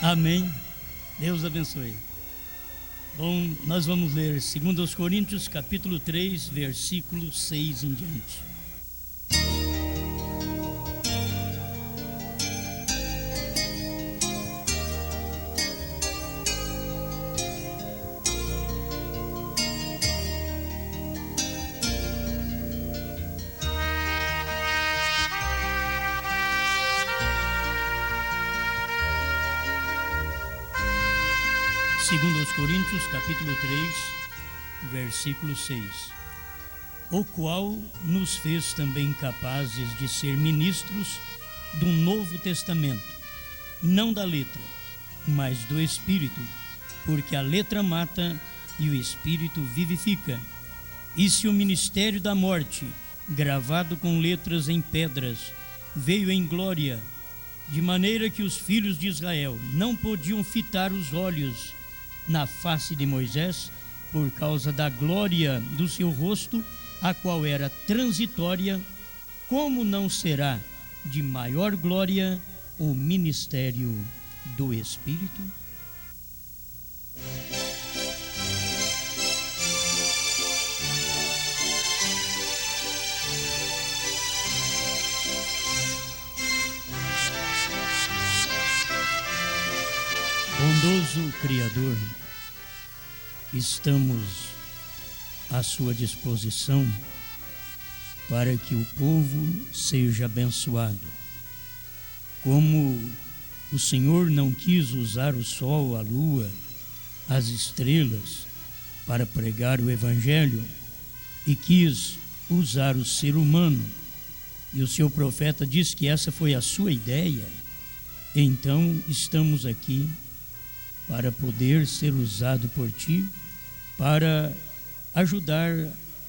Amém. Deus abençoe. Bom, nós vamos ler 2 Coríntios, capítulo 3, versículo 6 em diante. Segundo aos Coríntios, capítulo 3, versículo 6. O qual nos fez também capazes de ser ministros do Novo Testamento, não da letra, mas do Espírito, porque a letra mata e o Espírito vivifica. E se o ministério da morte, gravado com letras em pedras, veio em glória, de maneira que os filhos de Israel não podiam fitar os olhos na face de Moisés, por causa da glória do seu rosto, a qual era transitória, como não será de maior glória o ministério do Espírito? Bondoso Criador, estamos à sua disposição para que o povo seja abençoado. Como o Senhor não quis usar o sol, a lua, as estrelas para pregar o Evangelho e quis usar o ser humano, e o seu profeta diz que essa foi a sua ideia, então estamos aqui para poder ser usado por ti, para ajudar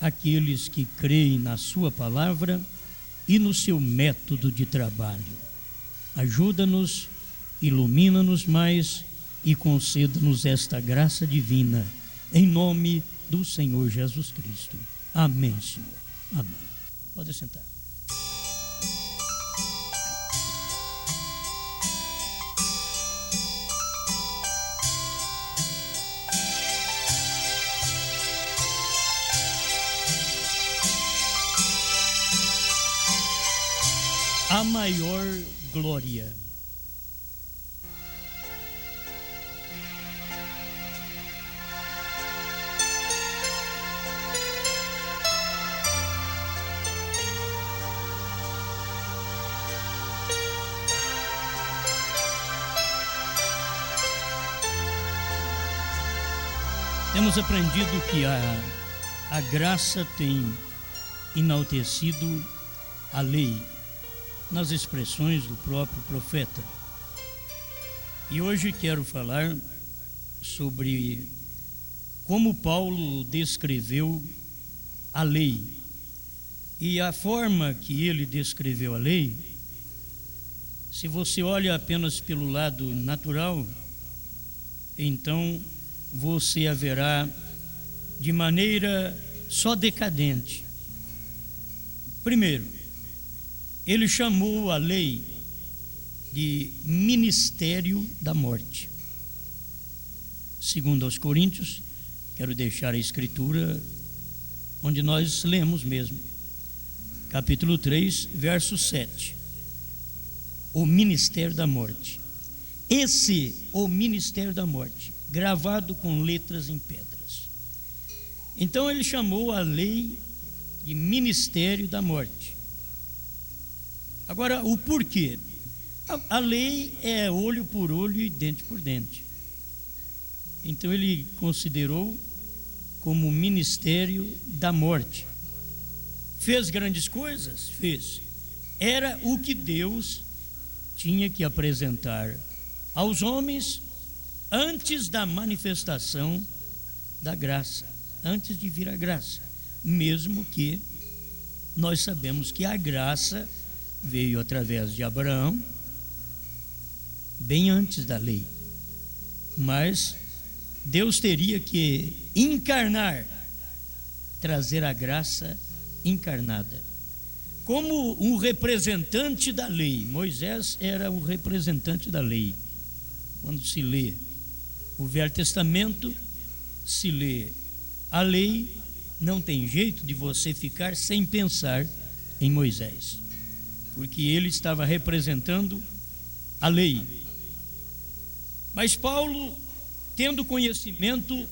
aqueles que creem na sua palavra e no seu método de trabalho. Ajuda-nos, ilumina-nos mais e conceda-nos esta graça divina, em nome do Senhor Jesus Cristo. Amém, Senhor. Amém. Pode sentar. A maior glória. Temos aprendido que a graça tem enaltecido a lei, nas expressões do próprio profeta. E hoje quero falar sobre como Paulo descreveu a lei. E a forma que ele descreveu a lei, se você olha apenas pelo lado natural, então você a verá de maneira só decadente. Primeiro, ele chamou a lei de ministério da morte. Segundo aos Coríntios, quero deixar a escritura onde nós lemos mesmo. Capítulo 3, verso 7. O ministério da morte. O ministério da morte, gravado com letras em pedras. Então ele chamou a lei de ministério da morte. Agora, o porquê? A lei é olho por olho e dente por dente. Então ele considerou como ministério da morte. Fez grandes coisas? Fez. Era o que Deus tinha que apresentar aos homens antes da manifestação da graça, antes de vir a graça. Mesmo que nós sabemos que a graça veio através de Abraão, bem antes da lei. Mas Deus teria que encarnar, trazer a graça encarnada. Como um representante da lei, Moisés era o representante da lei. quando se lê o Velho Testamento, se lê a lei, não tem jeito de você ficar sem pensar em Moisés, porque ele estava representando a lei. Mas Paulo, tendo conhecimento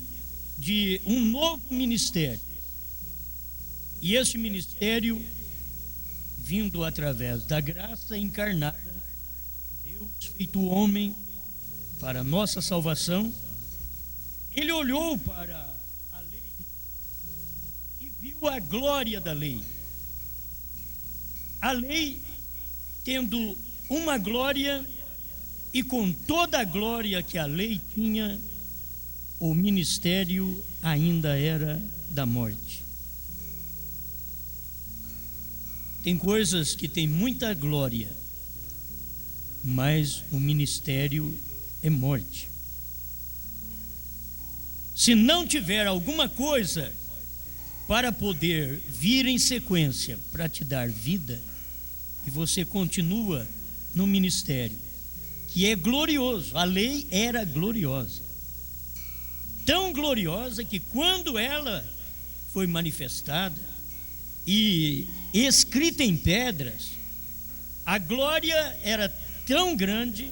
de um novo ministério, e esse ministério vindo através da graça encarnada, Deus feito homem para a nossa salvação, ele olhou para a lei e viu a glória da lei. A lei tendo uma glória, e com toda a glória que a lei tinha, o ministério ainda era da morte. Tem coisas que têm muita glória, mas o ministério é morte. Se não tiver alguma coisa para poder vir em sequência para te dar vida, e você continua no ministério, que é glorioso. A lei era gloriosa, tão gloriosa que quando ela foi manifestada e escrita em pedras, a glória era tão grande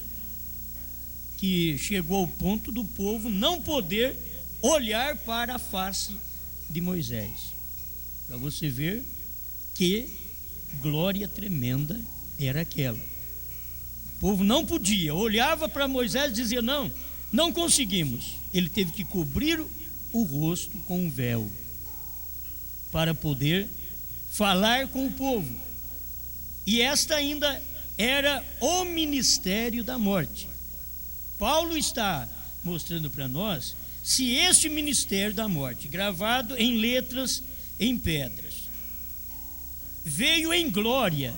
que chegou ao ponto do povo não poder olhar para a face de Moisés. Para você ver que glória tremenda era aquela. O povo não podia, olhava para Moisés e dizia: não conseguimos. Ele teve que cobrir o rosto com um véu para poder falar com o povo. E esta ainda era o ministério da morte. Paulo está mostrando para nós se este ministério da morte, gravado em letras em pedras, veio em glória,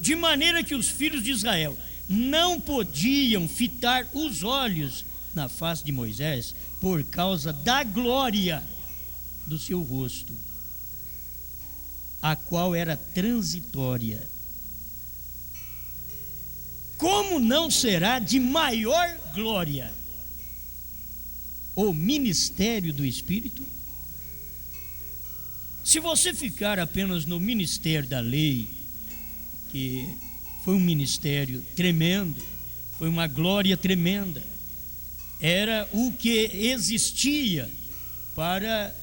de maneira que os filhos de Israel não podiam fitar os olhos na face de Moisés por causa da glória do seu rosto, a qual era transitória. Como não será de maior glória o ministério do Espírito? Se você ficar apenas no ministério da lei, que foi um ministério tremendo, foi uma glória tremenda, era o que existia para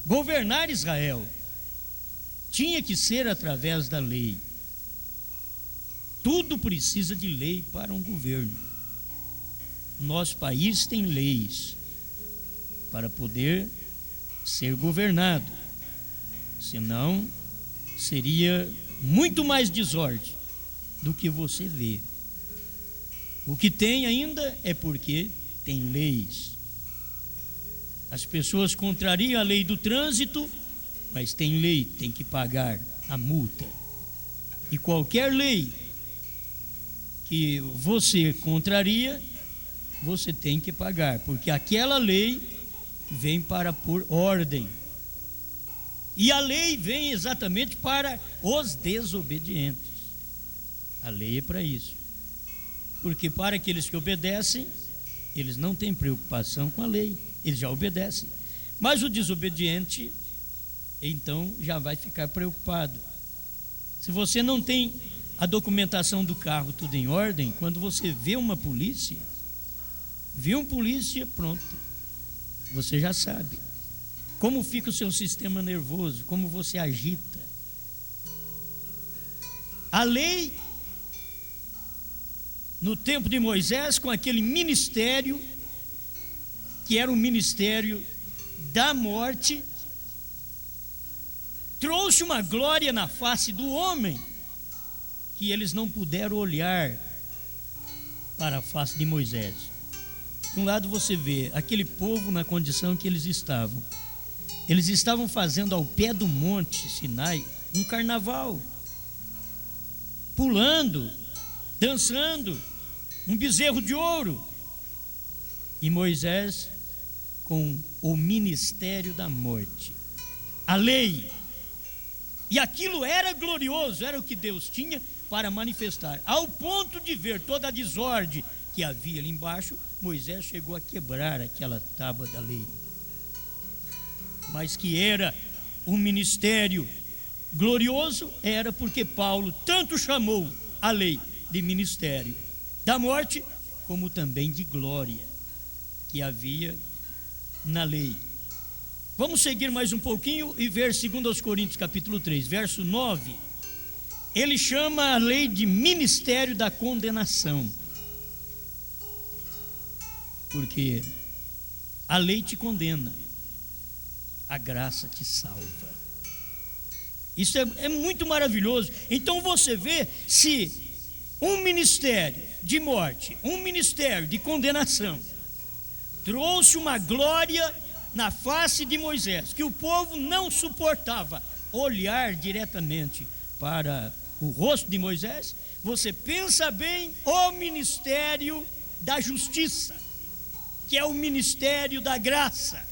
governar Israel, tinha que ser através da lei. Tudo precisa de lei para um governo. Nosso país tem leis para poder ser governado, senão seria muito mais desordem do que você vê. O que tem ainda é porque tem leis. As pessoas contrariam a lei do trânsito, mas tem lei, tem que pagar a multa. E qualquer lei que você contraria, você tem que pagar, porque aquela lei vem para pôr ordem. E a lei vem exatamente para os desobedientes. A lei é para isso. Porque para aqueles que obedecem, eles não têm preocupação com a lei, eles já obedecem. Mas o desobediente, então, já vai ficar preocupado. Se você não tem a documentação do carro tudo em ordem, quando você vê uma polícia, viu um polícia, pronto, você já sabe como fica o seu sistema nervoso, como você agita. A lei, no tempo de Moisés, com aquele ministério, que era o ministério da morte, trouxe uma glória na face do homem, que eles não puderam olhar para a face de Moisés. De um lado você vê aquele povo na condição que eles estavam. Eles estavam fazendo ao pé do monte Sinai um carnaval, pulando, dançando, um bezerro de ouro. E Moisés com o ministério da morte, a lei. E aquilo era glorioso, era o que Deus tinha para manifestar, ao ponto de ver toda a desordem que havia ali embaixo, Moisés chegou a quebrar aquela tábua da lei. Mas que era um ministério glorioso, era porque Paulo tanto chamou a lei de ministério da morte, como também de glória que havia na lei. Vamos seguir mais um pouquinho e ver 2 Coríntios capítulo 3, verso 9. Ele chama a lei de ministério da condenação, porque a lei te condena, a graça te salva. Isso é muito maravilhoso. Então você vê, se um ministério de morte, um ministério de condenação trouxe uma glória na face de Moisés, que o povo não suportava olhar diretamente para o rosto de Moisés, você pensa bem o ministério da justiça, que é o ministério da graça.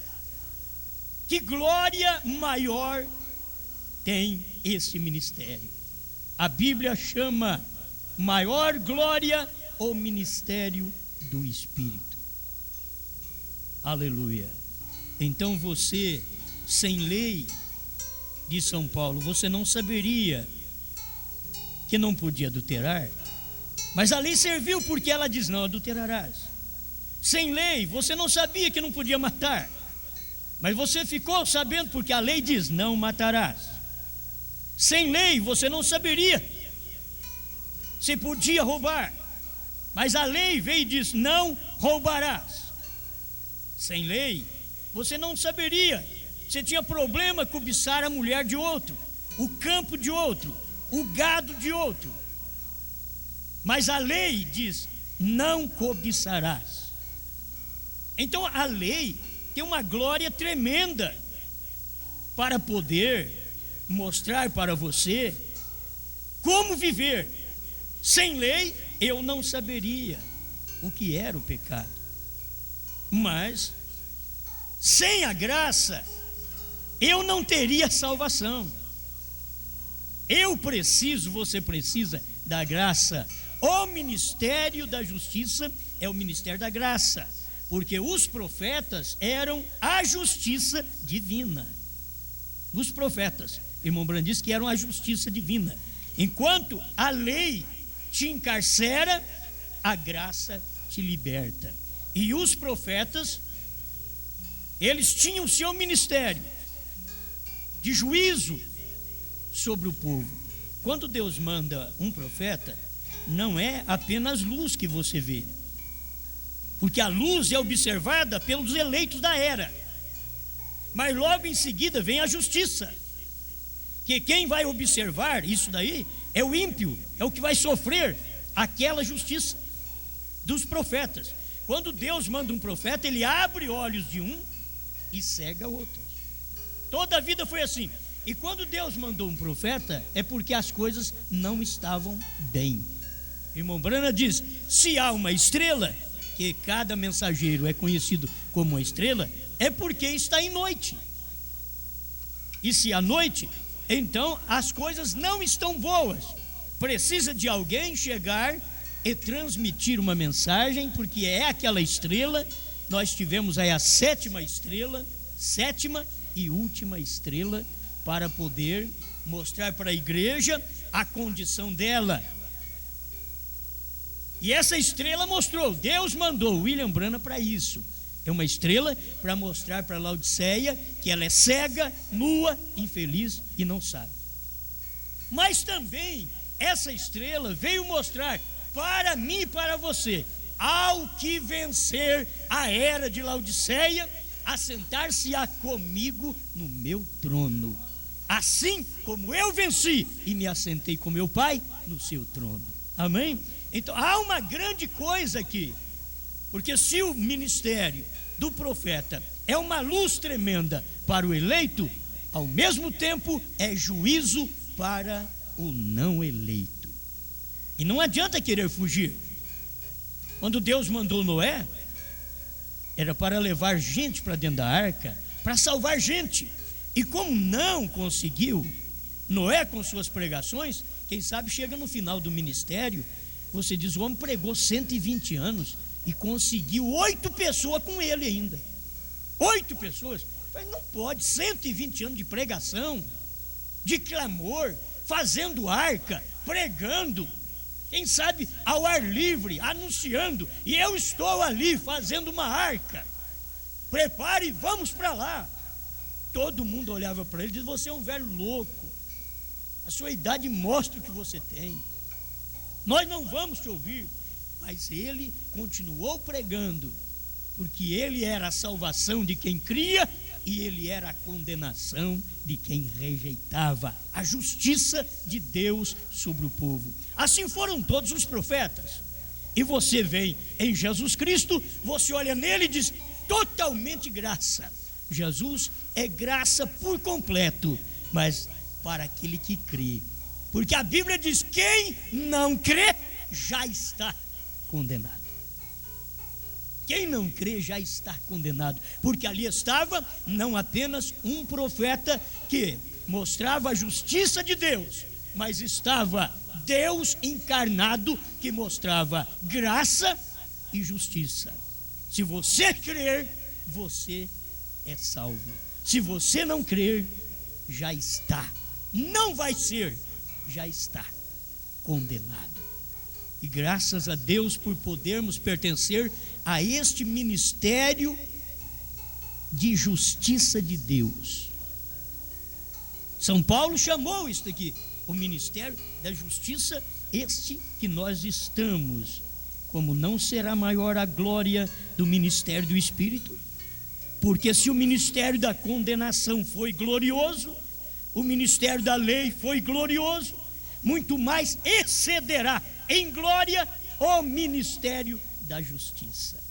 Que glória maior tem esse ministério? A Bíblia chama maior glória o ministério do Espírito. Aleluia. Então você, sem lei, de São Paulo, você não saberia que não podia adulterar, mas a lei serviu porque ela diz: não adulterarás. Sem lei, você não sabia que não podia matar, mas você ficou sabendo porque a lei diz: não matarás. Sem lei, você não saberia se podia roubar, mas a lei veio e diz: não roubarás. Sem lei, você não saberia se tinha problema cobiçar a mulher de outro, o campo de outro, o gado de outro, mas a lei diz: não cobiçarás. Então a lei tem uma glória tremenda para poder mostrar para você como viver. Sem lei eu não saberia o que era o pecado, mas sem a graça eu não teria salvação. Eu preciso, você precisa da graça. O ministério da justiça é o ministério da graça, porque os profetas eram a justiça divina. Os profetas, irmão Brando disse que eram a justiça divina. Enquanto a lei te encarcera, a graça te liberta. E os profetas, eles tinham seu ministério de juízo sobre o povo. Quando Deus manda um profeta, não é apenas luz que você vê, porque a luz é observada pelos eleitos da era, mas logo em seguida vem a justiça, que quem vai observar isso daí é o ímpio, é o que vai sofrer aquela justiça dos profetas. Quando Deus manda um profeta, ele abre olhos de um e cega outros. Toda a vida foi assim. E quando Deus mandou um profeta, é porque as coisas não estavam bem. Irmão Brana diz: se há uma estrela, que cada mensageiro é conhecido como uma estrela, é porque está em noite. E se há noite, então as coisas não estão boas. Precisa de alguém chegar e transmitir uma mensagem, porque é aquela estrela. Nós tivemos aí a sétima estrela, sétima e última estrela, para poder mostrar para a igreja a condição dela. E essa estrela mostrou, Deus mandou William Branham para isso. É uma estrela para mostrar para Laodiceia que ela é cega, nua, infeliz e não sabe. Mas também essa estrela veio mostrar para mim e para você: ao que vencer a era de Laodiceia, assentar-se-á comigo no meu trono, assim como eu venci e me assentei com meu Pai no seu trono. Amém? Então há uma grande coisa aqui, porque se o ministério do profeta é uma luz tremenda para o eleito, ao mesmo tempo é juízo para o não eleito. E não adianta querer fugir. Quando Deus mandou Noé, era para levar gente para dentro da arca, para salvar gente. E como não conseguiu, Noé com suas pregações, quem sabe chega no final do ministério, Você diz, o homem pregou 120 anos e conseguiu 8 pessoas com ele ainda. 8 pessoas. Mas não pode, 120 anos de pregação, de clamor, fazendo arca, pregando, quem sabe ao ar livre, anunciando, e eu estou ali fazendo uma arca. Prepare e vamos para lá. Todo mundo olhava para ele e dizia, você é um velho louco, a sua idade mostra o que você tem, nós não vamos te ouvir. Mas ele continuou pregando, porque ele era a salvação de quem cria e ele era a condenação de quem rejeitava, a justiça de Deus sobre o povo. Assim foram todos os profetas. E você vem em Jesus Cristo, você olha nele e diz, totalmente graça. Jesus é graça por completo, mas para aquele que crê, porque a Bíblia diz, quem não crê já está condenado. Quem não crê já está condenado, porque ali estava não apenas um profeta que mostrava a justiça de Deus, mas estava Deus encarnado que mostrava graça e justiça. Se você crer, você é salvo. Se você não crer, já está, não vai ser, já está condenado. E graças a Deus por podermos pertencer a este ministério de justiça de Deus. São Paulo chamou isto aqui, o ministério da justiça, este que nós estamos. Como não será maior a glória do ministério do Espírito? Porque se o ministério da condenação foi glorioso, o ministério da lei foi glorioso, muito mais excederá em glória o ministério da justiça.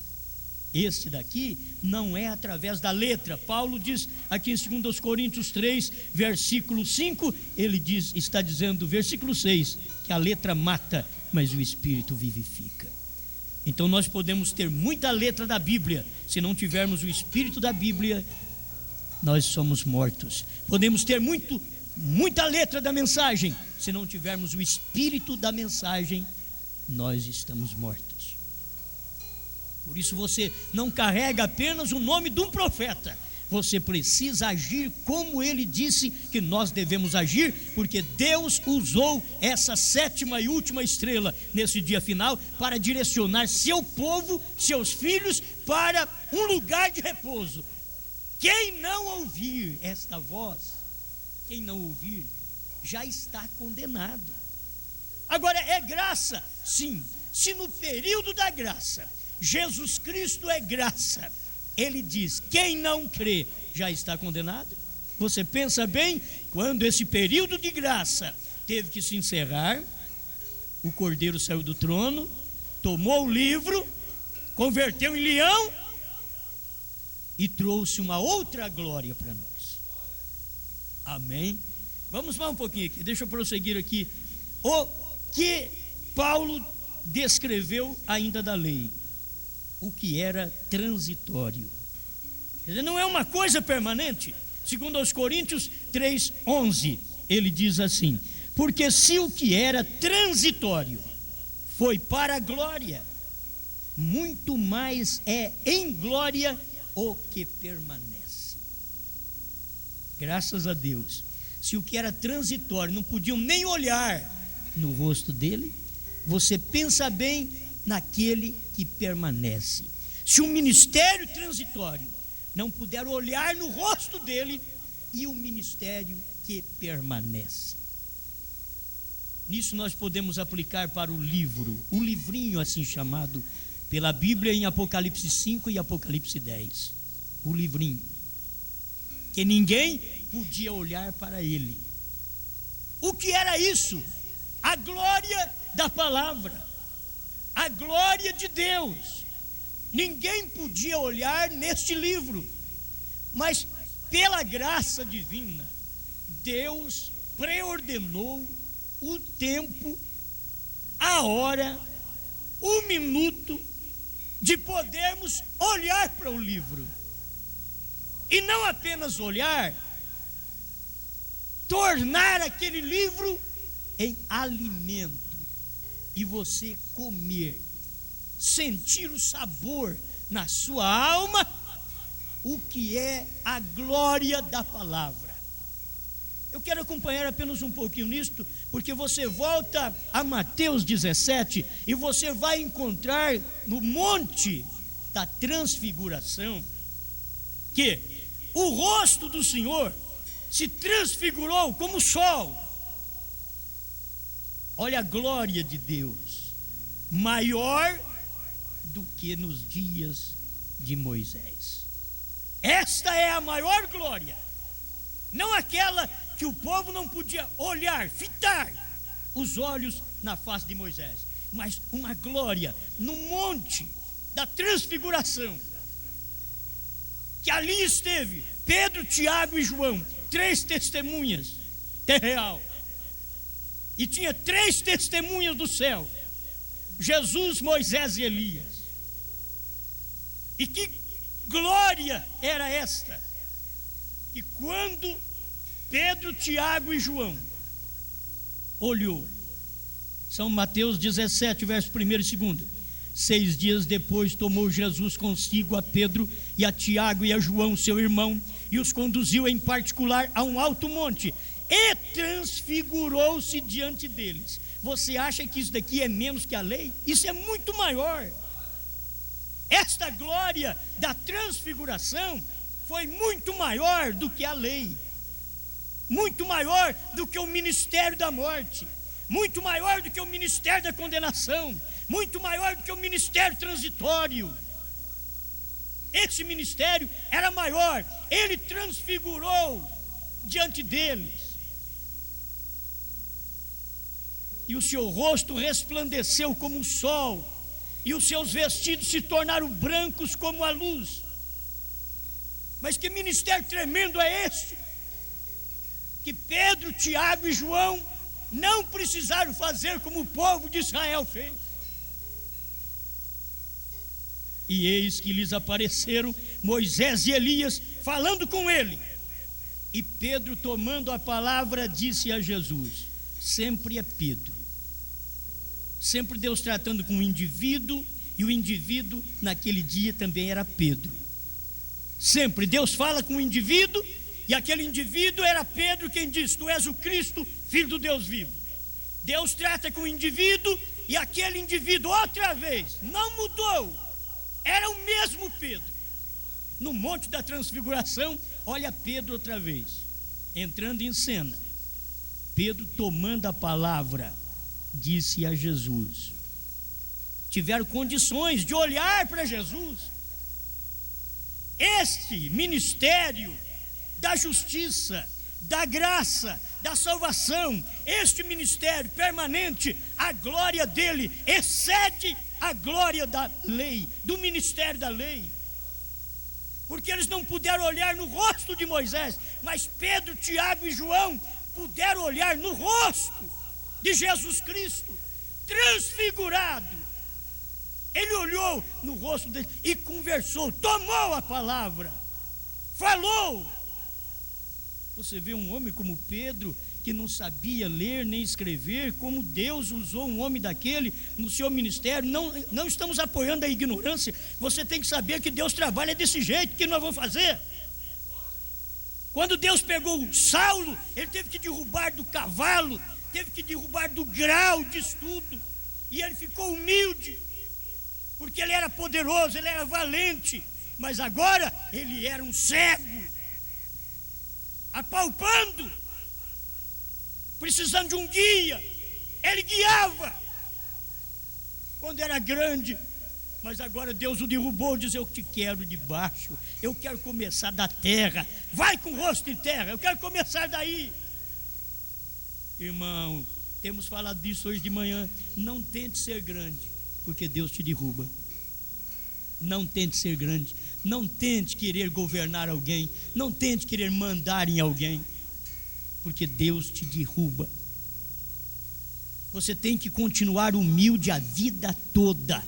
Esse daqui não é através da letra. Paulo diz aqui em 2 Coríntios 3, versículo 5, ele diz, está dizendo, versículo 6, que a letra mata, mas o Espírito vivifica. Então nós podemos ter muita letra da Bíblia, se não tivermos o Espírito da Bíblia, nós somos mortos. Podemos ter muita letra da mensagem, se não tivermos o Espírito da mensagem, nós estamos mortos. Por isso você não carrega apenas o nome de um profeta, você precisa agir como ele disse que nós devemos agir, porque Deus usou essa 7ª e última estrela nesse dia final para direcionar seu povo, seus filhos, para um lugar de repouso. Quem não ouvir esta voz, quem não ouvir, já está condenado. Agora, é graça? Sim. Se no período da graça, Jesus Cristo é graça, ele diz, quem não crê já está condenado. Você pensa bem, quando esse período de graça teve que se encerrar, o Cordeiro saiu do trono, tomou o livro, converteu em leão e trouxe uma outra glória para nós. Amém? Vamos lá um pouquinho aqui, deixa eu prosseguir aqui. O que Paulo descreveu ainda da lei, o que era transitório. Não é uma coisa permanente. Segundo aos Coríntios 3:11, ele diz assim, porque se o que era transitório foi para a glória, muito mais é em glória o que permanece. Graças a Deus. Se o que era transitório não podiam nem olhar no rosto dele, você pensa bem naquele que permanece. Se o ministério transitório não puder olhar no rosto dele, e o ministério que permanece. Nisso nós podemos aplicar para o livro, o livrinho assim chamado pela Bíblia em Apocalipse 5 e Apocalipse 10. O livrinho, que ninguém podia olhar para ele. O que era isso? A glória da palavra, a glória de Deus. Ninguém podia olhar neste livro, mas pela graça divina, Deus preordenou o tempo, a hora, o minuto de podermos olhar para o livro. E não apenas olhar, tornar aquele livro em alimento e você comer, sentir o sabor na sua alma, o que é a glória da palavra. Eu quero acompanhar apenas um pouquinho nisto, porque você volta a Mateus 17 e você vai encontrar no monte da transfiguração que o rosto do Senhor se transfigurou como o sol. Olha a glória de Deus, maior do que nos dias de Moisés. Esta é a maior glória, não aquela que o povo não podia olhar, fitar os olhos na face de Moisés, mas uma glória no monte da transfiguração, que ali esteve Pedro, Tiago e João, 3 testemunhas, é real. E tinha 3 testemunhas do céu: Jesus, Moisés e Elias. E que glória era esta, que quando Pedro, Tiago e João olhou, São Mateus 17, verso 1 e 2: 6 dias depois tomou Jesus consigo a Pedro e a Tiago e a João seu irmão, e os conduziu em particular a um alto monte, e transfigurou-se diante deles. Você acha que isso daqui é menos que a lei? Isso é muito maior. Esta glória da transfiguração foi muito maior do que a lei, muito maior do que o ministério da morte, muito maior do que o ministério da condenação, muito maior do que o ministério transitório. Esse ministério era maior, ele transfigurou diante deles. E o seu rosto resplandeceu como o sol, e os seus vestidos se tornaram brancos como a luz. Mas que ministério tremendo é esse, que Pedro, Tiago e João não precisaram fazer como o povo de Israel fez. E eis que lhes apareceram Moisés e Elias falando com ele. E Pedro, tomando a palavra, disse a Jesus: sempre é Pedro, sempre Deus tratando com o indivíduo, e o indivíduo naquele dia também era Pedro. Sempre Deus fala com o indivíduo, e aquele indivíduo era Pedro, quem diz: tu és o Cristo, filho do Deus vivo. Deus trata com o indivíduo, e aquele indivíduo outra vez não mudou, era o mesmo Pedro. No monte da transfiguração, olha Pedro outra vez, entrando em cena. Pedro, tomando a palavra, disse a Jesus. Tiveram condições de olhar para Jesus. Este ministério da justiça, da graça, da salvação, este ministério permanente, a glória dele excede a glória da lei, do ministério da lei, porque eles não puderam olhar no rosto de Moisés, mas Pedro, Tiago e João puderam olhar no rosto de Jesus Cristo, transfigurado. Ele olhou no rosto dele e conversou, tomou a palavra, falou. Você vê um homem como Pedro, que não sabia ler nem escrever, como Deus usou um homem daquele no seu ministério. Não estamos apoiando a ignorância. Você tem que saber que Deus trabalha desse jeito. Que nós vamos fazer? Quando Deus pegou Saulo, ele teve que derrubar do cavalo, teve que derrubar do grau de estudo, e ele ficou humilde, porque ele era poderoso, ele era valente, mas agora ele era um cego, apalpando, precisando de um guia. Ele guiava quando era grande, mas agora Deus o derrubou, diz: eu te quero de baixo, eu quero começar da terra, vai com o rosto em terra, eu quero começar daí. Irmão, temos falado disso hoje de manhã. Não tente ser grande, porque Deus te derruba. Não tente ser grande, não tente querer governar alguém, não tente querer mandar em alguém, porque Deus te derruba. Você tem que continuar humilde a vida toda.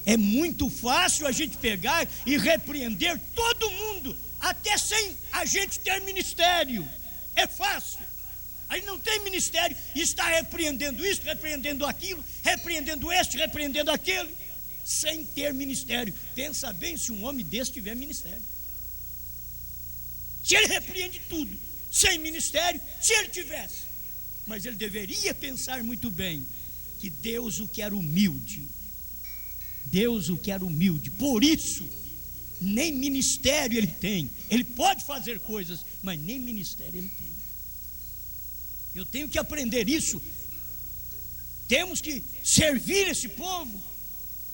É muito fácil a gente pegar e repreender todo mundo, até sem a gente ter ministério. É fácil. Aí não tem ministério e está repreendendo isso, repreendendo aquilo, repreendendo este, repreendendo aquele, sem ter ministério. Pensa bem se um homem desse tiver ministério. Se ele repreende tudo, sem ministério, se ele tivesse. Mas ele deveria pensar muito bem que Deus o quer humilde. Deus o quer humilde. Por isso, nem ministério ele tem. Ele pode fazer coisas, mas nem ministério ele tem. Eu tenho que aprender isso. Temos que servir esse povo.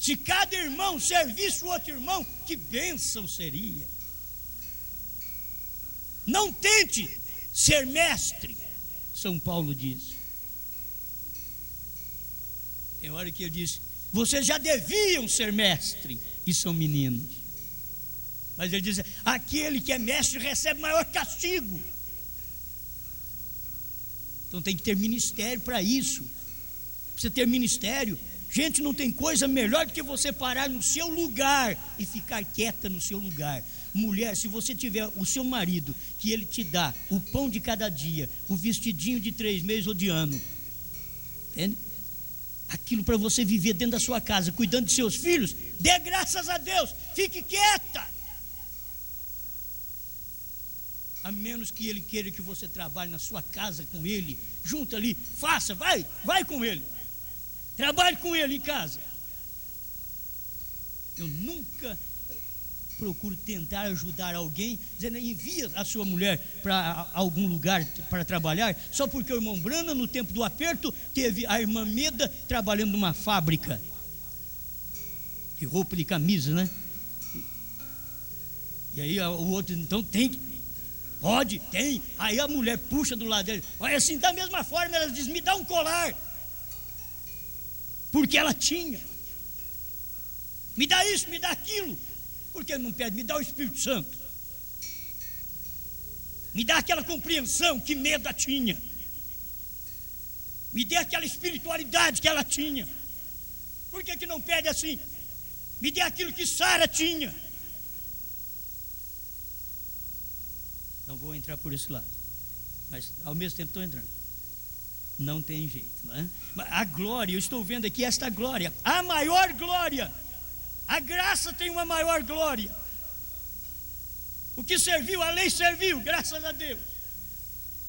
Se cada irmão servisse o outro irmão, que bênção seria. Não tente ser mestre, São Paulo diz. Tem hora que ele diz: vocês já deviam ser mestre e são meninos. Mas ele diz: aquele que é mestre recebe maior castigo. Então tem que ter ministério para isso. Precisa ter ministério. Gente, não tem coisa melhor do que você parar no seu lugar e ficar quieta no seu lugar. Mulher, se você tiver o seu marido, que ele te dá o pão de cada dia, o vestidinho de 3 meses ou de ano, entende? Aquilo para você viver dentro da sua casa, cuidando de seus filhos, dê graças a Deus, fique quieta. A menos que ele queira que você trabalhe na sua casa com ele, junto ali, faça, vai com ele, trabalhe com ele em casa. Eu nunca procuro tentar ajudar alguém, dizendo: envia a sua mulher para algum lugar para trabalhar, só porque o irmão Brana, no tempo do aperto, teve a irmã Meda trabalhando numa fábrica de roupa de camisa, né? E aí o outro, então tem, pode, tem. Aí a mulher puxa do lado dele, olha assim, da mesma forma ela diz: me dá um colar, porque ela tinha. Me dá isso, me dá aquilo. Por que não pede? Me dá o Espírito Santo. Me dá aquela compreensão que Meda tinha. Me dê aquela espiritualidade que ela tinha. Por que não pede assim? Me dê aquilo que Sara tinha. Não vou entrar por esse lado, mas ao mesmo tempo estou entrando. Não tem jeito, não é? A glória, eu estou vendo aqui esta glória, a maior glória. A graça tem uma maior glória. O que serviu, a lei serviu, graças a Deus.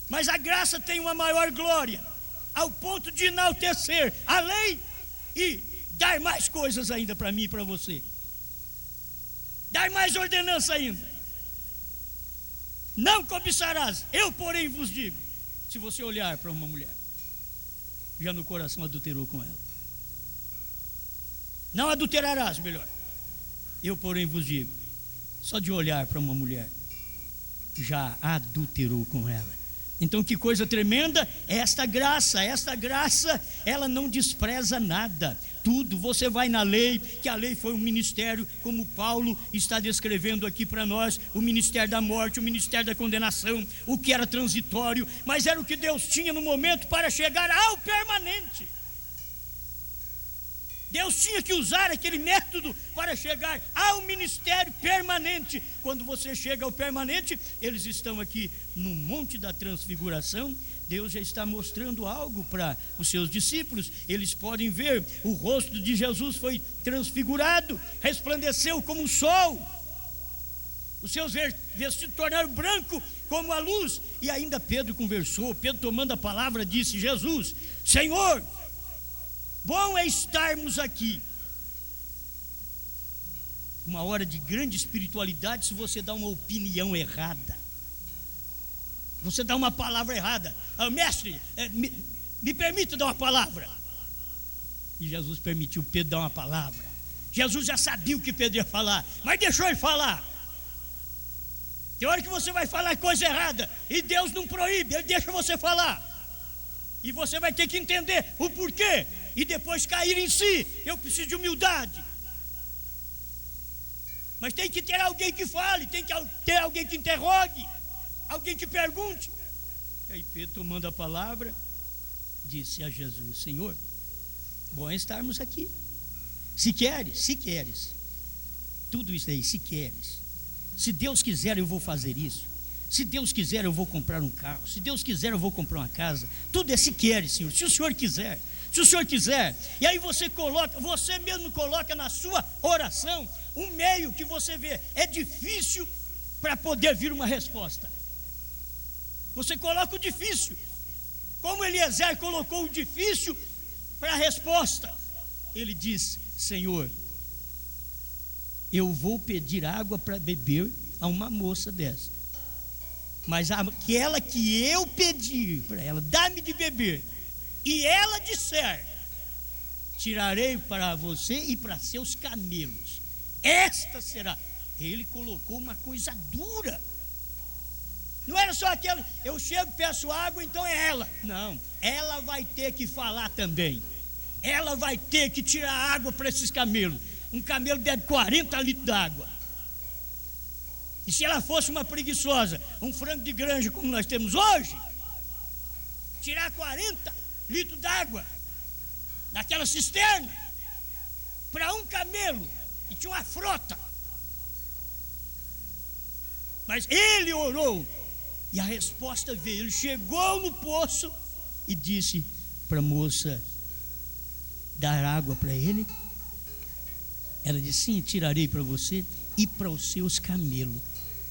Mas a graça tem uma maior glória, ao ponto de enaltecer a lei e dar mais coisas ainda para mim e para você. Dar mais ordenança ainda. Não cobiçarás, eu porém vos digo. Se você olhar para uma mulher, já no coração adulterou com ela. Não adulterarás, melhor. Eu, porém, vos digo, só de olhar para uma mulher, já adulterou com ela. Então, que coisa tremenda, esta graça, ela não despreza nada. Tudo, você vai na lei, que a lei foi um ministério, como Paulo está descrevendo aqui para nós, o ministério da morte, o ministério da condenação, o que era transitório, mas era o que Deus tinha no momento para chegar ao permanente. Deus tinha que usar aquele método para chegar ao ministério permanente. Quando você chega ao permanente, eles estão aqui no Monte da Transfiguração. Deus já está mostrando algo para os seus discípulos. Eles podem ver, o rosto de Jesus foi transfigurado, resplandeceu como o sol. Os seus vestidos tornaram branco como a luz. E ainda Pedro conversou. Pedro, tomando a palavra, disse: Jesus, Senhor, bom é estarmos aqui. Uma hora de grande espiritualidade se você dá uma opinião errada. Você dá uma palavra errada. Mestre, me permita dar uma palavra. E Jesus permitiu Pedro dar uma palavra. Jesus já sabia o que Pedro ia falar, mas deixou ele falar. Tem hora que você vai falar coisa errada e Deus não proíbe, Ele deixa você falar. E você vai ter que entender o porquê e depois cair em si. Eu preciso de humildade. Mas tem que ter alguém que fale, tem que ter alguém que interrogue, alguém que pergunte. E aí Pedro, tomando a palavra, disse a Jesus: Senhor, bom é estarmos aqui. Se queres, tudo isso aí, se queres. Se Deus quiser, eu vou fazer isso. Se Deus quiser, eu vou comprar um carro. Se Deus quiser, eu vou comprar uma casa. Tudo é se quer, Senhor. Se o Senhor quiser. Se o Senhor quiser. E aí você mesmo coloca na sua oração um meio que você vê. É difícil para poder vir uma resposta. Você coloca o difícil. Como Eliezer colocou o difícil para a resposta. Ele diz: Senhor, eu vou pedir água para beber a uma moça dessa. Mas aquela que eu pedir para ela, dá-me de beber, e ela disser, tirarei para você e para seus camelos. Esta será. Ele colocou uma coisa dura. Não era só aquela, eu chego, peço água, então é ela. Não, ela vai ter que falar também. Ela vai ter que tirar água para esses camelos. Um camelo bebe 40 litros d'água. E se ela fosse uma preguiçosa, um frango de granja como nós temos hoje, tirar 40 litros d'água naquela cisterna para um camelo, e tinha uma frota. Mas ele orou e a resposta veio. Ele chegou no poço e disse para a moça dar água para ele. Ela disse: sim, tirarei para você e para os seus camelos.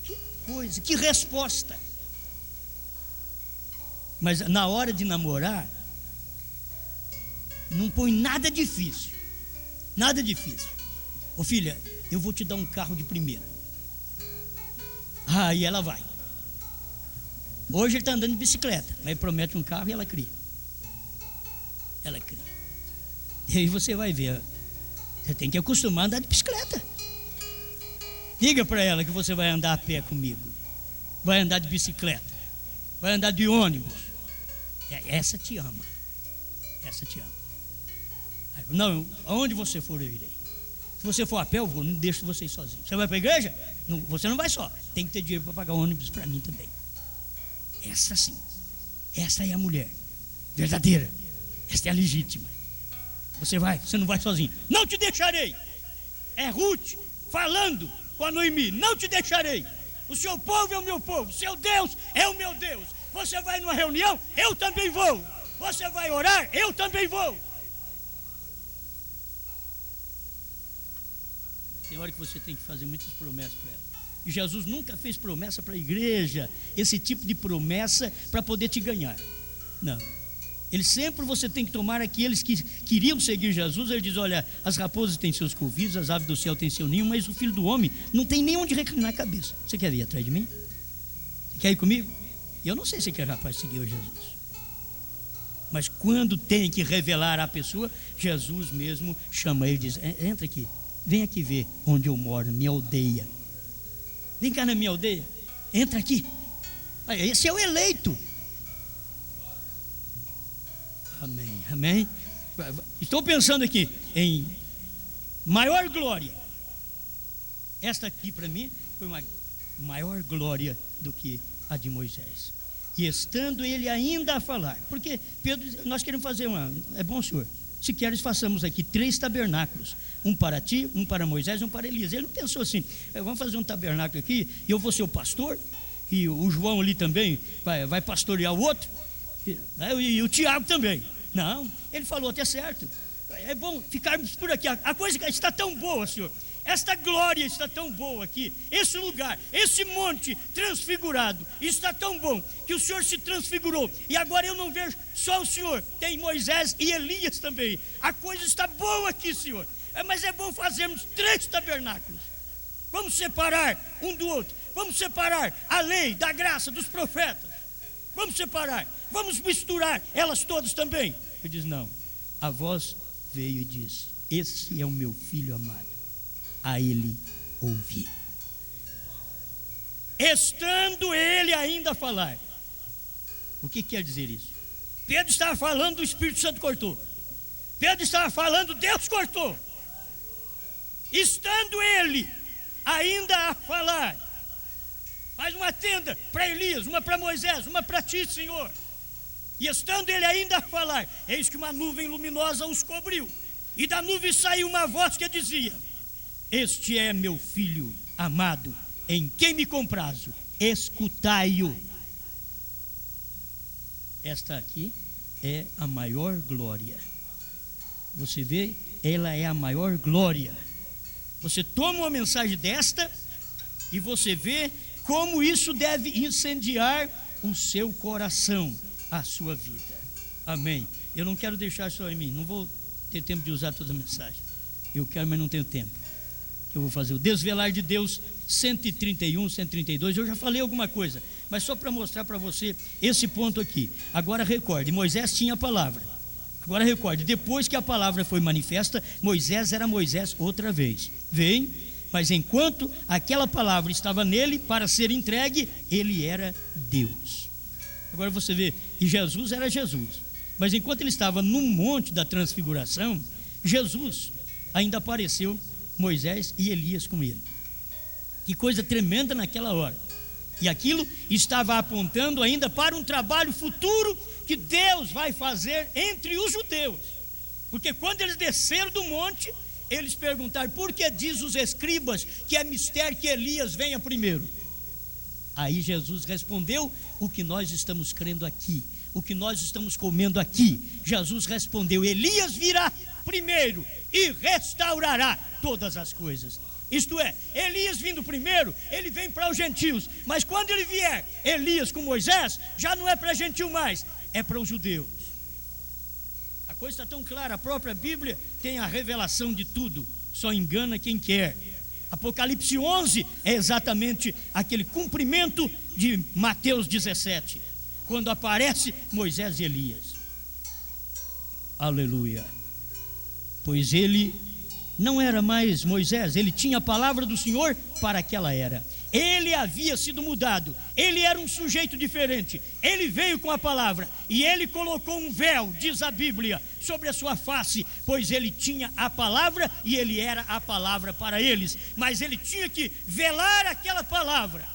Que coisa, que resposta. Mas na hora de namorar, não põe nada difícil. Nada difícil. Ô filha, eu vou te dar um carro de primeira. Aí ela vai. Hoje ele está andando de bicicleta, mas promete um carro e ela cria. Ela cria. E aí você vai ver. Você tem que acostumar a andar de bicicleta. Diga para ela que você vai andar a pé comigo. Vai andar de bicicleta. Vai andar de ônibus. Essa te ama. Essa te ama. Não, aonde você for eu irei. Se você for a pé eu vou, não deixo você ir sozinho. Você vai para a igreja? Não, você não vai só. Tem que ter dinheiro para pagar ônibus para mim também. Essa sim. Essa é a mulher verdadeira. Esta é a legítima. Você não vai sozinho. Não te deixarei. É Ruth falando com a Noemi. Não te deixarei. O seu povo é o meu povo. O seu Deus é o meu Deus. Você vai numa reunião? Eu também vou. Você vai orar? Eu também vou. Tem hora que você tem que fazer muitas promessas para ela. E Jesus nunca fez promessa para a igreja, esse tipo de promessa para poder te ganhar. Não. Ele sempre, você tem que tomar aqueles que queriam seguir Jesus. Ele diz: olha, as raposas têm seus covis, as aves do céu têm seu ninho, mas o filho do homem não tem nem onde reclinar a cabeça. Você quer ir atrás de mim? Você quer ir comigo? Eu não sei se é capaz de seguir o Jesus. Mas quando tem que revelar a pessoa, Jesus mesmo chama ele e diz: entra aqui, vem aqui ver onde eu moro, minha aldeia. Vem cá na minha aldeia, entra aqui. Esse é o eleito. Amém, amém. Estou pensando aqui em maior glória. Esta aqui para mim foi uma maior glória do que a de Moisés. E estando ele ainda a falar, porque Pedro, nós queremos fazer é bom, senhor, se queres façamos aqui 3 tabernáculos, um para ti, um para Moisés, um para Elias. Ele não pensou assim: vamos fazer um tabernáculo aqui e eu vou ser o pastor, e o João ali também vai pastorear o outro, e o Tiago também. Não, ele falou: até certo, é bom ficarmos por aqui. A coisa está tão boa, senhor, esta glória está tão boa aqui, esse lugar, esse monte transfigurado está tão bom que o senhor se transfigurou, e agora eu não vejo só o senhor, tem Moisés e Elias também. A coisa está boa aqui, senhor, mas é bom fazermos 3 tabernáculos. Vamos separar um do outro, vamos separar a lei da graça dos profetas, vamos separar, vamos misturar elas todas também. Ele diz: não, a voz veio e disse: esse é o meu filho amado, a ele ouvi. Estando ele ainda a falar. O que quer dizer isso? Pedro estava falando, o Espírito Santo cortou. Pedro estava falando, Deus cortou. Estando ele ainda a falar, faz uma tenda para Elias, uma para Moisés, uma para ti, Senhor. E estando ele ainda a falar, eis que uma nuvem luminosa os cobriu, e da nuvem saiu uma voz que dizia: este é meu filho amado, em quem me comprazo, escutai-o. Esta aqui é a maior glória. Você vê, ela é a maior glória. Você toma uma mensagem desta e você vê como isso deve incendiar o seu coração, a sua vida. Amém. Eu não quero deixar só em mim, não vou ter tempo de usar toda a mensagem. Eu quero, mas não tenho tempo. Eu vou fazer o Desvelar de Deus 131, 132. Eu já falei alguma coisa, mas só para mostrar para você esse ponto aqui. Agora recorde, Moisés tinha a palavra. Agora recorde, depois que a palavra foi manifesta, Moisés era Moisés outra vez. Vem, mas enquanto aquela palavra estava nele para ser entregue, ele era Deus. Agora você vê, e Jesus era Jesus. Mas enquanto ele estava no monte da transfiguração, Jesus ainda apareceu Moisés e Elias com ele. Que coisa tremenda naquela hora. E aquilo estava apontando ainda para um trabalho futuro que Deus vai fazer entre os judeus. Porque quando eles desceram do monte, eles perguntaram: por que diz os escribas que é mistério que Elias venha primeiro? Aí Jesus respondeu o que nós estamos crendo aqui, o que nós estamos comendo aqui. Jesus respondeu: Elias virá primeiro e restaurará todas as coisas. Isto é, Elias vindo primeiro, ele vem para os gentios. Mas quando ele vier, Elias com Moisés, já não é para gentil mais, é para os judeus. A coisa está tão clara, a própria Bíblia tem a revelação de tudo, só engana quem quer. Apocalipse 11 é exatamente aquele cumprimento de Mateus 17, quando aparece Moisés e Elias. Aleluia. Pois ele não era mais Moisés, ele tinha a palavra do Senhor para aquela era. Ele havia sido mudado, ele era um sujeito diferente. Ele veio com a palavra e ele colocou um véu, diz a Bíblia, sobre a sua face, pois ele tinha a palavra e ele era a palavra para eles. Mas ele tinha que velar aquela palavra.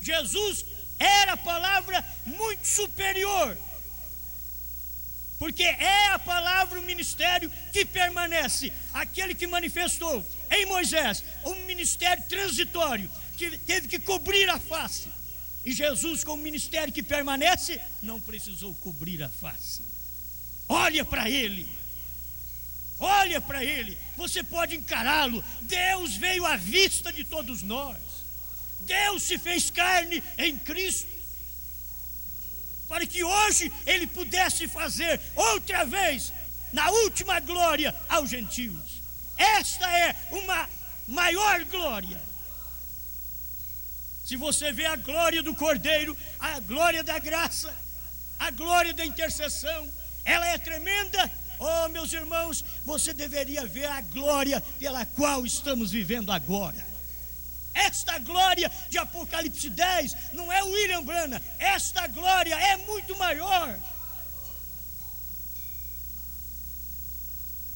Jesus era a palavra muito superior, porque é a palavra, o ministério que permanece. Aquele que manifestou em Moisés um ministério transitório, que teve que cobrir a face. E Jesus, com o ministério que permanece, não precisou cobrir a face. Olha para ele. Olha para ele. Você pode encará-lo. Deus veio à vista de todos nós. Deus se fez carne em Cristo, para que hoje ele pudesse fazer outra vez, na última glória, aos gentios. Esta é uma maior glória. Se você vê a glória do Cordeiro, a glória da graça, a glória da intercessão, ela é tremenda. Oh, meus irmãos, você deveria ver a glória pela qual estamos vivendo agora. Esta glória de Apocalipse 10 não é William Branham. Esta glória é muito maior.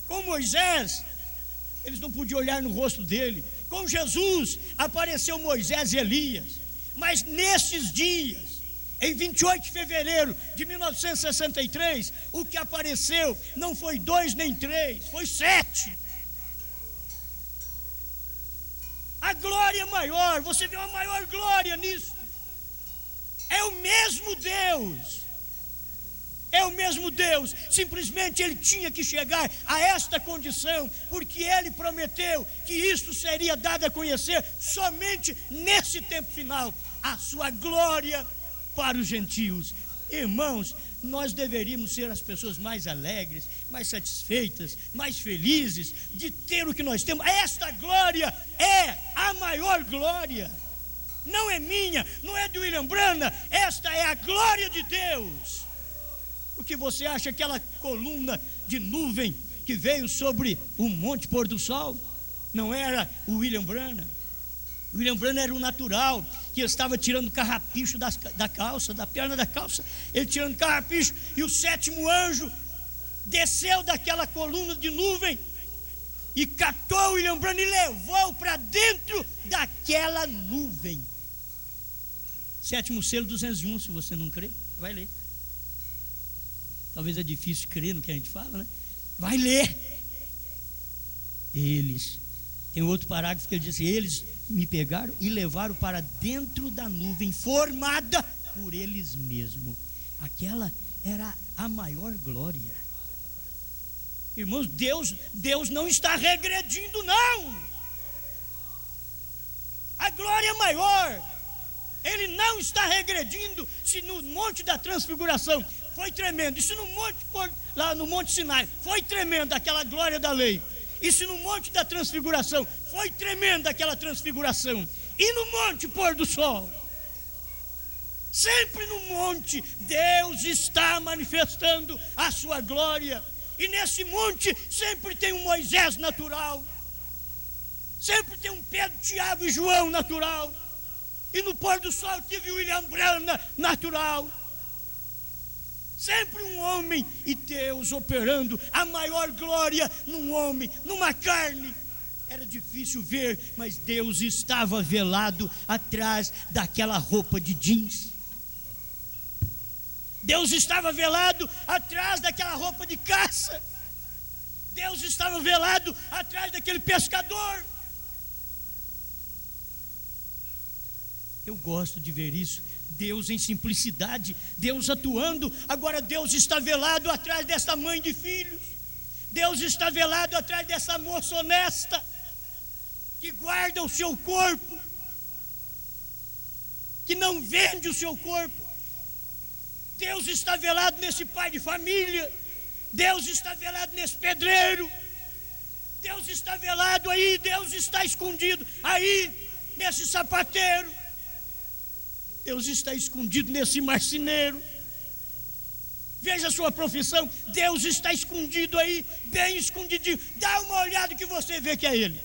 Com Moisés, eles não podiam olhar no rosto dele. Com Jesus, apareceu Moisés e Elias. Mas nesses dias, em 28 de fevereiro de 1963, o que apareceu não foi 2 nem 3, foi 7. A glória maior, você vê uma maior glória nisso. É o mesmo Deus. É o mesmo Deus. Simplesmente ele tinha que chegar a esta condição, porque ele prometeu que isto seria dado a conhecer somente nesse tempo final, a sua glória para os gentios. Irmãos, nós deveríamos ser as pessoas mais alegres, mais satisfeitas, mais felizes de ter o que nós temos. Esta glória é a maior glória. Não é minha, não é de William Branham. Esta é a glória de Deus. O que você acha, aquela coluna de nuvem que veio sobre o Monte Pôr do Sol? Não era o William Branham. William Branham era o natural, que estava tirando carrapicho da calça, da perna da calça. Ele tirando carrapicho, e o 7º anjo desceu daquela coluna de nuvem e catou William Branham e levou para dentro daquela nuvem. 7º selo 201, se você não crê, vai ler. Talvez é difícil crer no que a gente fala, né? Vai ler. Eles Tem outro parágrafo que ele diz assim: eles me pegaram e levaram para dentro da nuvem formada por eles mesmos. Aquela era a maior glória. Irmãos, Deus não está regredindo, não. A glória é maior. Ele não está regredindo. Se no monte da transfiguração foi tremendo, e se no monte, lá no Monte Sinai, foi tremendo aquela glória da lei, e se no monte da transfiguração foi tremenda aquela transfiguração, e no monte pôr do sol, sempre no monte Deus está manifestando a sua glória. E nesse monte sempre tem um Moisés natural, sempre tem um Pedro, Tiago e João natural, e no pôr do sol tive o William Branham natural. Sempre um homem e Deus operando a maior glória num homem, numa carne. Era difícil ver, mas Deus estava velado atrás daquela roupa de jeans. Deus estava velado atrás daquela roupa de caça. Deus estava velado atrás daquele pescador. Eu gosto de ver isso. Deus em simplicidade, Deus atuando. Agora Deus está velado atrás dessa mãe de filhos. Deus está velado atrás dessa moça honesta, que guarda o seu corpo, que não vende o seu corpo. Deus está velado nesse pai de família. Deus está velado nesse pedreiro. Deus está velado aí. Deus está escondido aí nesse sapateiro. Deus está escondido nesse marceneiro. Veja a sua profissão. Deus está escondido aí, bem escondidinho. Dá uma olhada que você vê que é Ele.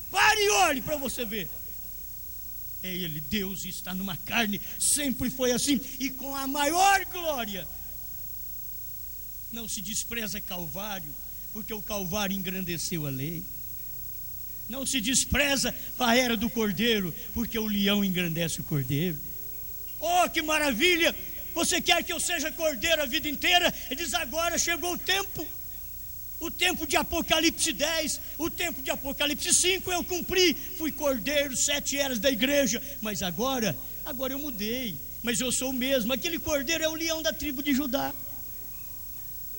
Pare e olhe para você ver. É Ele. Deus está numa carne. Sempre foi assim. E com a maior glória. Não se despreza Calvário, porque o Calvário engrandeceu a lei. Não se despreza a era do Cordeiro, porque o leão engrandece o Cordeiro. Oh, que maravilha! Você quer que eu seja Cordeiro a vida inteira? Ele diz: agora chegou o tempo. O tempo de Apocalipse 10, o tempo de Apocalipse 5 eu cumpri. Fui Cordeiro 7 eras da igreja. Mas agora eu mudei. Mas eu sou o mesmo. Aquele Cordeiro é o leão da tribo de Judá.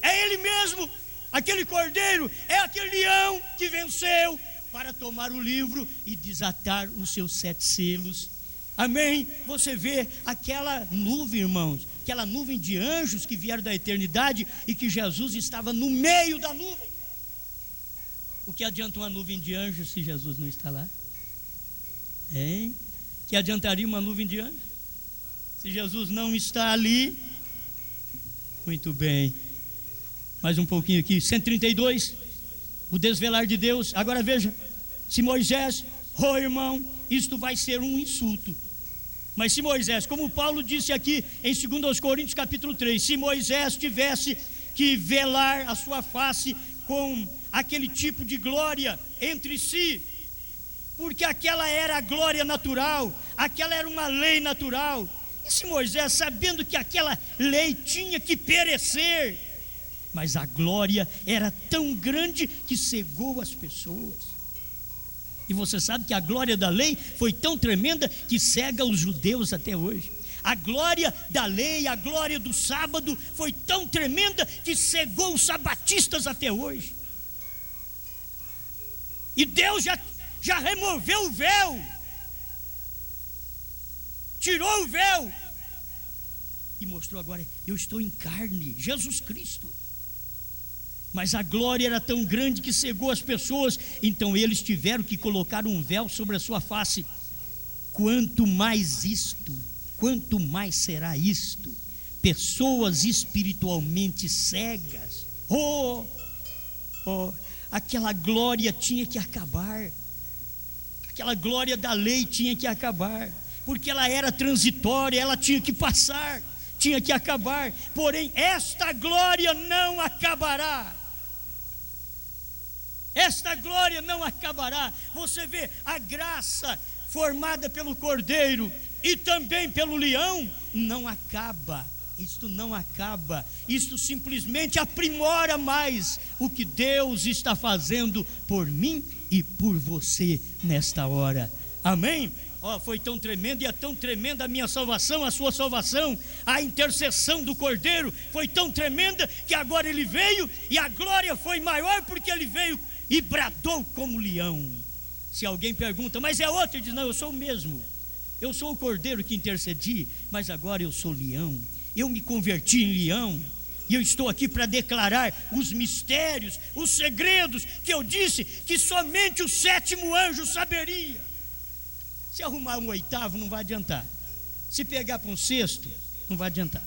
É ele mesmo. Aquele Cordeiro é aquele leão que venceu para tomar o livro e desatar os seus 7 selos. Amém? Você vê aquela nuvem, irmãos, aquela nuvem de anjos que vieram da eternidade e que Jesus estava no meio da nuvem. O que adianta uma nuvem de anjos se Jesus não está lá? Hein? Que adiantaria uma nuvem de anjos se Jesus não está ali? Muito bem. Mais um pouquinho aqui, 132, o desvelar de Deus. Agora veja, se Moisés, irmão, isto vai ser um insulto. Mas se Moisés, como Paulo disse aqui em 2 Coríntios capítulo 3, se Moisés tivesse que velar a sua face com aquele tipo de glória entre si, porque aquela era a glória natural, aquela era uma lei natural, e se Moisés, sabendo que aquela lei tinha que perecer, mas a glória era tão grande que cegou as pessoas. E você sabe que a glória da lei foi tão tremenda que cega os judeus até hoje. A glória da lei, a glória do sábado foi tão tremenda que cegou os sabatistas até hoje. E Deus já removeu o véu, tirou o véu e mostrou agora: eu estou em carne, Jesus Cristo. Mas a glória era tão grande que cegou as pessoas, então eles tiveram que colocar um véu sobre a sua face. Quanto mais será isto? Pessoas espiritualmente cegas. Aquela glória tinha que acabar. Aquela glória da lei tinha que acabar, porque ela era transitória, ela tinha que passar, tinha que acabar. Porém, esta glória não acabará. Esta glória não acabará. Você vê a graça formada pelo Cordeiro e também pelo leão não acaba. Isto não acaba, isto simplesmente aprimora mais o que Deus está fazendo por mim e por você nesta hora. Amém? Foi tão tremendo, e é tão tremenda a minha salvação, a sua salvação, a intercessão do Cordeiro foi tão tremenda, que agora ele veio, e a glória foi maior, porque ele veio e bradou como leão. Se alguém pergunta, mas é outro, ele diz, não, eu sou o mesmo, eu sou o Cordeiro que intercedi, mas agora eu sou leão, eu me converti em leão, e eu estou aqui para declarar os mistérios, os segredos, que eu disse que somente o 7º anjo saberia. Se arrumar um 8º não vai adiantar, se pegar para um 6º não vai adiantar,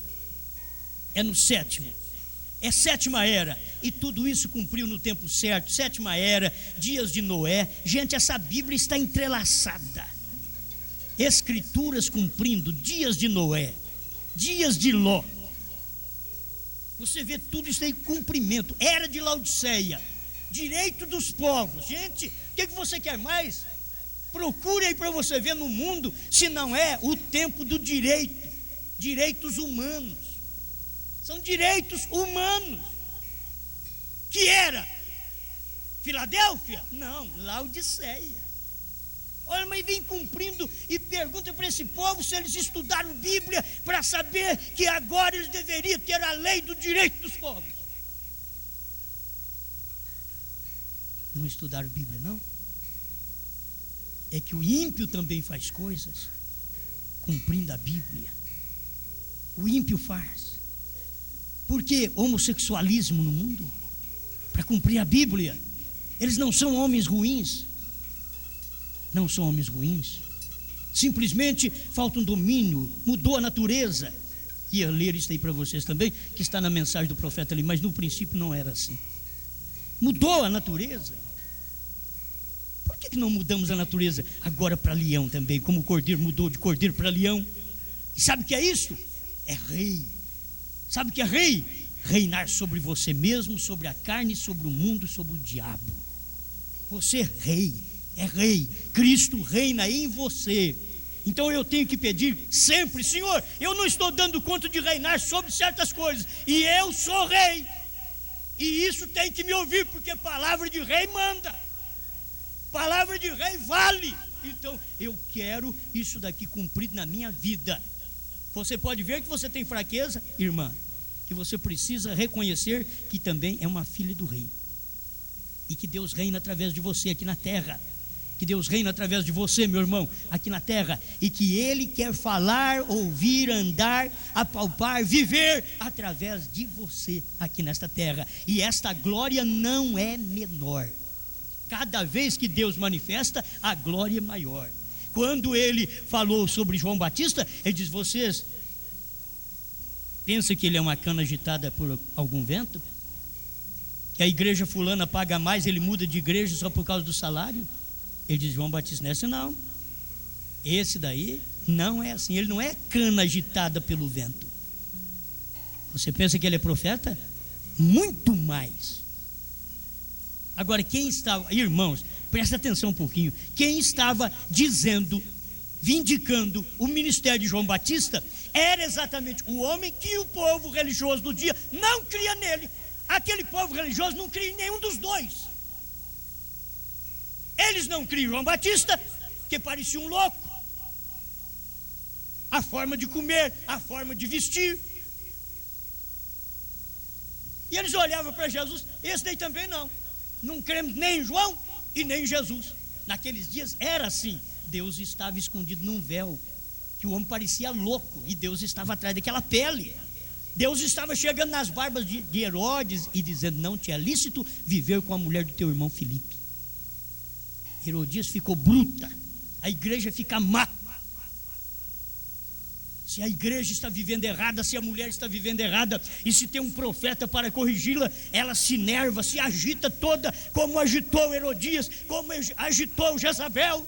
é no 7º, é 7ª era, e tudo isso cumpriu no tempo certo. 7ª era, dias de Noé. Gente, essa Bíblia está entrelaçada, escrituras cumprindo, dias de Noé, dias de Ló, você vê tudo isso aí, cumprimento, era de Laodiceia, direito dos povos. Gente, o que você quer mais? Procure aí para você ver no mundo, se não é o tempo do direito, direitos humanos, são direitos humanos. Que era Filadélfia? Não, Laodiceia. Olha, mas vem cumprindo, e pergunta para esse povo se eles estudaram Bíblia para saber que agora eles deveriam ter a lei do direito dos povos. Não estudaram Bíblia, não? É que o ímpio também faz coisas cumprindo a Bíblia. O ímpio faz. Por que homossexualismo no mundo? Para cumprir a Bíblia. Eles não são homens ruins. Não são homens ruins. Simplesmente falta um domínio, mudou a natureza. Ia ler isso aí para vocês também, que está na mensagem do profeta ali, mas no princípio não era assim. Mudou a natureza. Por que não mudamos a natureza agora para leão também, como o cordeiro mudou de cordeiro para leão? E sabe o que é isso? É rei. Sabe o que é rei? Reinar sobre você mesmo, sobre a carne, sobre o mundo, sobre o diabo. Você é rei. É rei, Cristo reina em você. Então eu tenho que pedir sempre, Senhor, eu não estou dando conta de reinar sobre certas coisas, e eu sou rei, e isso tem que me ouvir, porque palavra de rei manda, palavra de rei vale. Então eu quero isso daqui cumprido na minha vida. Você pode ver que você tem fraqueza, irmã, que você precisa reconhecer que também é uma filha do rei, e que Deus reina através de você aqui na terra. Que Deus reina através de você, meu irmão, aqui na terra, e que Ele quer falar, ouvir, andar, apalpar, viver através de você aqui nesta terra. E esta glória não é menor. Cada vez que Deus manifesta, a glória é maior. Quando Ele falou sobre João Batista, Ele diz: vocês pensam que ele é uma cana agitada por algum vento? Que a igreja fulana paga mais, ele muda de igreja só por causa do salário? Ele diz: João Batista não é assim não. Esse daí não é assim. Ele não é cana agitada pelo vento. Você pensa que ele é profeta? Muito mais. Agora, quem estava, irmãos, presta atenção um pouquinho. Quem estava dizendo, vindicando o ministério de João Batista, era exatamente o homem que o povo religioso do dia não cria nele. Aquele povo religioso não cria em nenhum dos dois. Eles não criam João Batista, que parecia um louco. A forma de comer, a forma de vestir. E eles olhavam para Jesus, esse daí também não. Não cremos nem em João e nem em Jesus. Naqueles dias era assim. Deus estava escondido num véu, que o homem parecia louco, e Deus estava atrás daquela pele. Deus estava chegando nas barbas de Herodes e dizendo: não te é lícito viver com a mulher do teu irmão Filipe. Herodias ficou bruta, a igreja fica má. Se a igreja está vivendo errada, se a mulher está vivendo errada, e se tem um profeta para corrigi-la, ela se enerva, se agita toda, como agitou Herodias, como agitou Jezabel,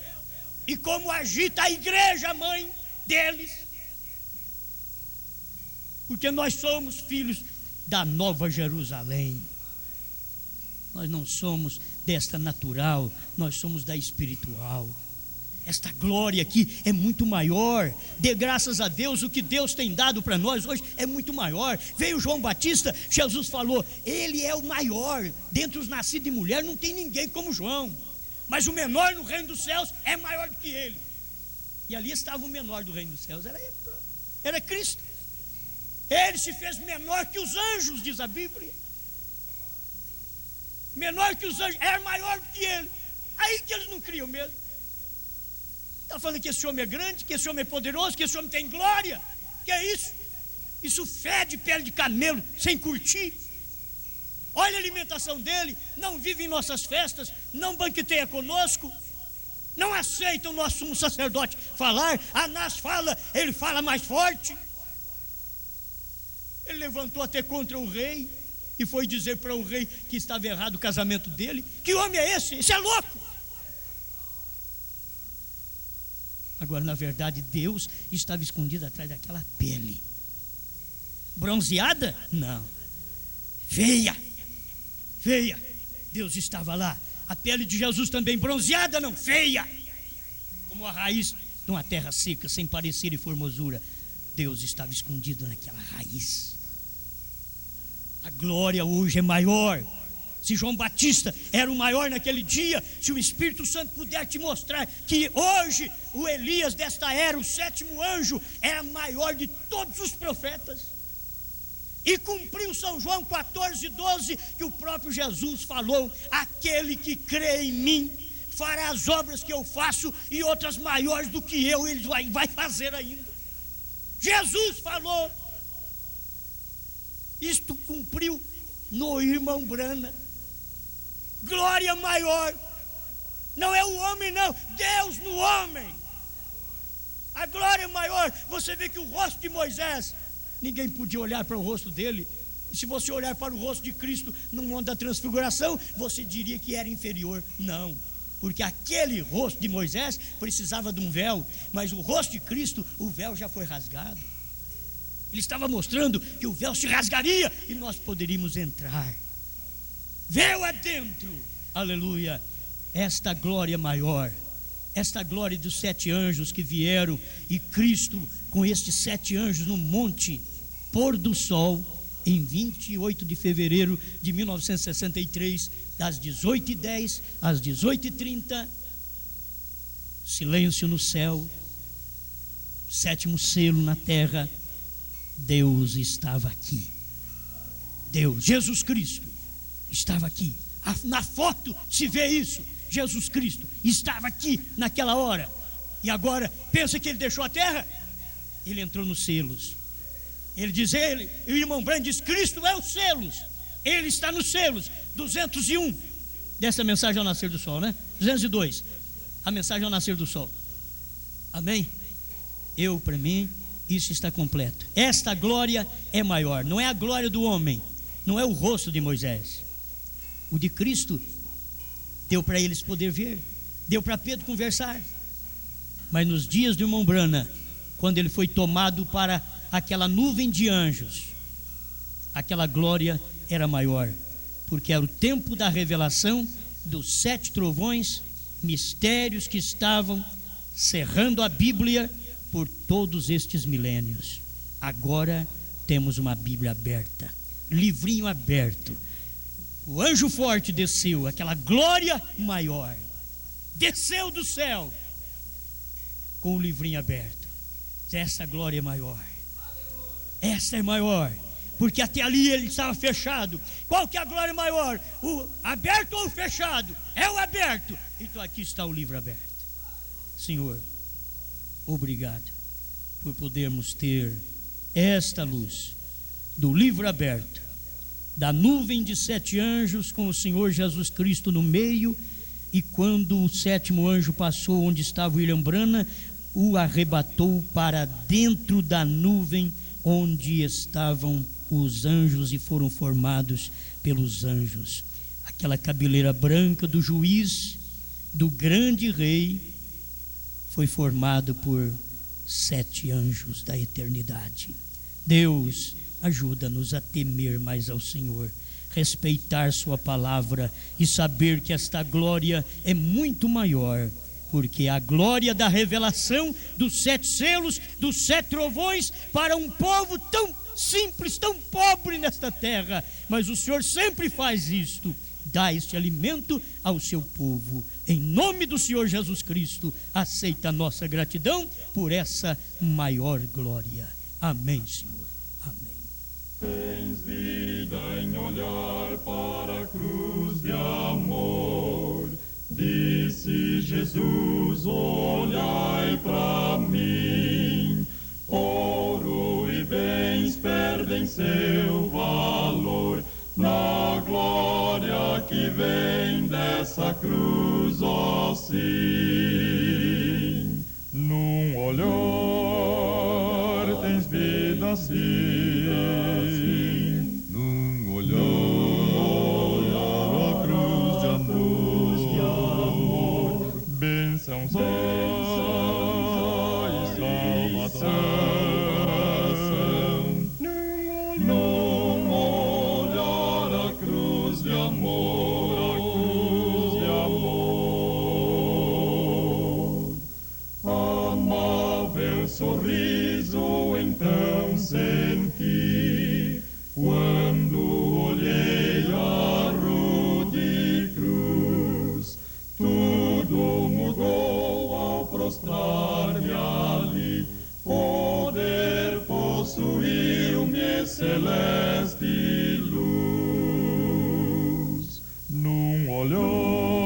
e como agita a igreja, a mãe deles. Porque nós somos filhos da Nova Jerusalém. Nós não somos desta natural, nós somos da espiritual. Esta glória aqui é muito maior. Dê graças a Deus, o que Deus tem dado para nós hoje é muito maior. Veio João Batista, Jesus falou, ele é o maior. Dentre os nascidos de mulher não tem ninguém como João, mas o menor no reino dos céus é maior do que ele. E ali estava o menor do reino dos céus, era ele, era Cristo. Ele se fez menor que os anjos, diz a Bíblia. Menor que os anjos, era maior do que ele. Aí que eles não criam mesmo. Está falando que esse homem é grande, que esse homem é poderoso, que esse homem tem glória. Que é isso? Isso fede pele de camelo, sem curtir. Olha a alimentação dele, não vive em nossas festas, não banqueteia conosco, não aceita o nosso sumo sacerdote falar. Anás fala, ele fala mais forte. Ele levantou até contra o rei e foi dizer para o rei que estava errado o casamento dele. Que homem é esse? Esse é louco. Agora, na verdade, Deus estava escondido atrás daquela pele. Bronzeada? Não. Feia. Feia. Deus estava lá. A pele de Jesus também bronzeada, não, feia. Como a raiz de uma terra seca, sem parecer e formosura. Deus estava escondido naquela raiz. A glória hoje é maior. Se João Batista era o maior naquele dia, se o Espírito Santo puder te mostrar que hoje o Elias desta era, o 7º anjo, era maior de todos os profetas, e cumpriu São João 14:12, que o próprio Jesus falou: aquele que crê em mim fará as obras que eu faço e outras maiores do que eu, ele vai fazer ainda. Jesus falou. Isto cumpriu no irmão Brana. Glória maior. Não é o homem, não, Deus no homem. A glória maior. Você vê que o rosto de Moisés, ninguém podia olhar para o rosto dele. E se você olhar para o rosto de Cristo no monte da transfiguração, você diria que era inferior. Não, porque aquele rosto de Moisés precisava de um véu, mas o rosto de Cristo, o véu já foi rasgado. Ele estava mostrando que o véu se rasgaria e nós poderíamos entrar. Véu adentro, aleluia. Esta glória maior, esta glória dos 7 anjos que vieram, e Cristo com estes 7 anjos no monte pôr do sol, em 28 de fevereiro de 1963, das 18h10 às 18h30, silêncio no céu, 7º selo na terra. Deus estava aqui. Deus, Jesus Cristo estava aqui. Na foto se vê isso. Jesus Cristo estava aqui naquela hora. E agora, pensa que ele deixou a terra? Ele entrou nos selos. Ele diz, o irmão Brand diz, Cristo é os selos. Ele está nos selos. 201 dessa mensagem ao nascer do sol, né? 202, a mensagem ao nascer do sol. Amém? Para mim, isso está completo. Esta glória é maior. Não é a glória do homem, não é o rosto de Moisés. O de Cristo deu para eles poder ver, deu para Pedro conversar. Mas nos dias do irmão Brana, quando ele foi tomado para aquela nuvem de anjos, aquela glória era maior, porque era o tempo da revelação dos 7 trovões, mistérios que estavam cerrando a Bíblia por todos estes milênios. Agora temos uma Bíblia aberta, livrinho aberto. O anjo forte desceu, aquela glória maior, desceu do céu com o livrinho aberto. Essa glória é maior. Essa é maior, porque até ali ele estava fechado. Qual que é a glória maior? O aberto ou o fechado? É o aberto. Então aqui está o livro aberto. Senhor, obrigado por podermos ter esta luz do livro aberto, da nuvem de 7 anjos com o Senhor Jesus Cristo no meio. E quando o 7º anjo passou onde estava William Brana, o arrebatou para dentro da nuvem onde estavam os anjos e foram formados pelos anjos. Aquela cabeleira branca do juiz, do grande rei, foi formado por 7 anjos da eternidade. Deus, ajuda-nos a temer mais ao Senhor, respeitar sua palavra e saber que esta glória é muito maior, porque a glória da revelação dos 7 selos, dos 7 trovões, para um povo tão simples, tão pobre nesta terra, mas o Senhor sempre faz isto, dá este alimento ao seu povo. Em nome do Senhor Jesus Cristo, aceita a nossa gratidão por essa maior glória. Amém, Senhor. Amém. Tens vida em olhar para a cruz de amor. Disse Jesus: olhai para mim. Ouro e bens perdem seu valor na glória que vem dessa cruz, ó sim. Num olhar tens vida assim, num olhar a cruz de amor, bênçãos e salvação. Num olhar a cruz de amor, amável sorriso então senti quando olhei a rude cruz. Tudo mudou ao prostrar-me ali. Poder possuiu-me celeste luz. Num olhar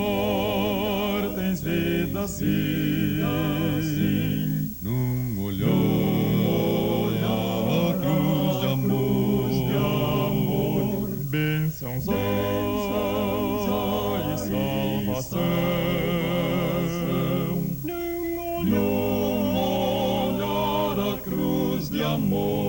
tens vida assim, num olhar a cruz de amor, bênçãos e salvação. Num olhar a cruz de amor.